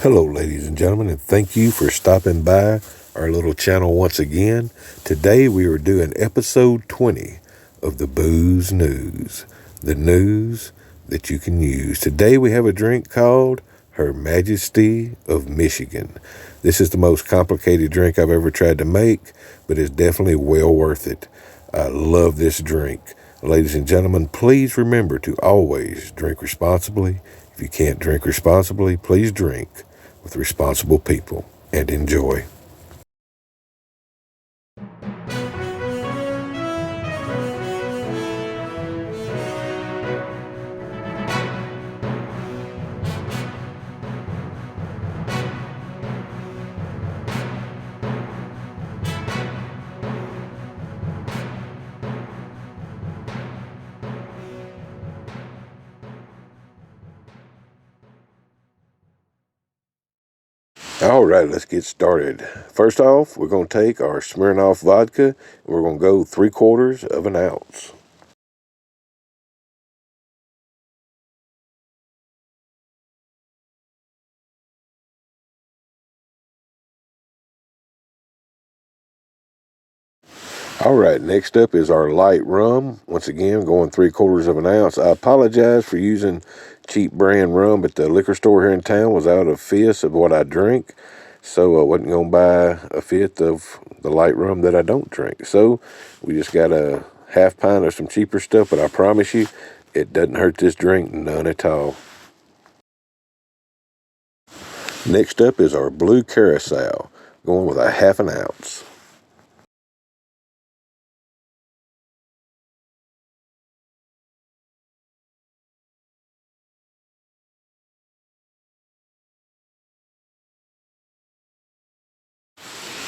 Hello, ladies and gentlemen, and thank you for stopping by our little channel once again. Today we are doing episode 20 of the Booze News, the news that you can use. Today we have a drink called Her Majesty of Michigan. This is the most complicated drink I've ever tried to make, but it's definitely well worth it. I love this drink. Ladies and gentlemen, please remember to always drink responsibly. If you can't drink responsibly, please drink with responsible people and enjoy. All right, let's get started. First off, we're going to take our Smirnoff vodka and we're going to go 3/4 of an ounce. All right, next up is our light rum. Once again, going 3/4 of an ounce. I apologize for using cheap brand rum, but the liquor store here in town was out of fifths of what I drink. So I wasn't going to buy a fifth of the light rum that I don't drink. So we just got a half pint of some cheaper stuff, but I promise you, it doesn't hurt this drink none at all. Next up is our blue carousel, going with a half an ounce.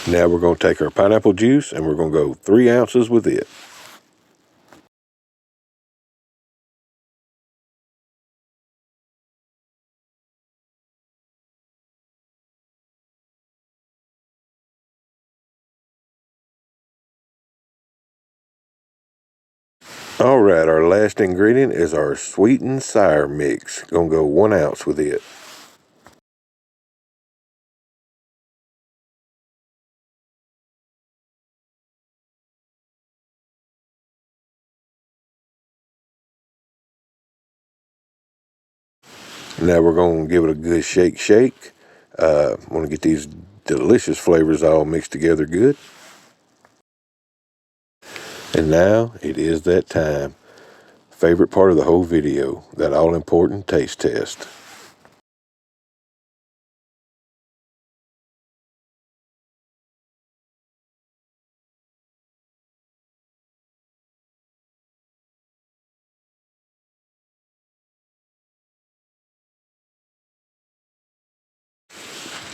Now we're going to take our pineapple juice and we're going to go 3 ounces with it. All right, our last ingredient is our sweetened sour mix. Gonna go 1 ounce with it. Now we're gonna give it a good shake. Want to get these delicious flavors all mixed together good. And now it is that time. Favorite part of the whole video, that all-important taste test.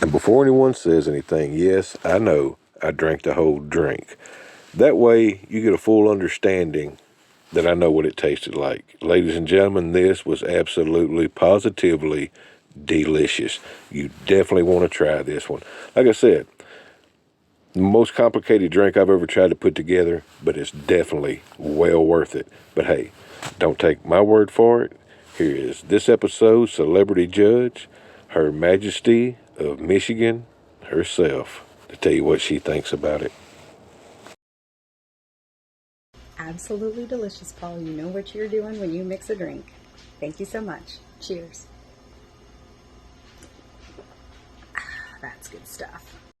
And before anyone says anything, yes, I know I drank the whole drink. That way you get a full understanding that I know what it tasted like. Ladies and gentlemen, this was absolutely, positively delicious. You definitely want to try this one. Like I said, the most complicated drink I've ever tried to put together, but it's definitely well worth it. But hey, don't take my word for it. Here is this episode's celebrity judge, Her Majesty of Michigan herself, to tell you what she thinks about it. Absolutely delicious, Paul. You know what you're doing when you mix a drink. Thank you so much. Cheers. That's good stuff.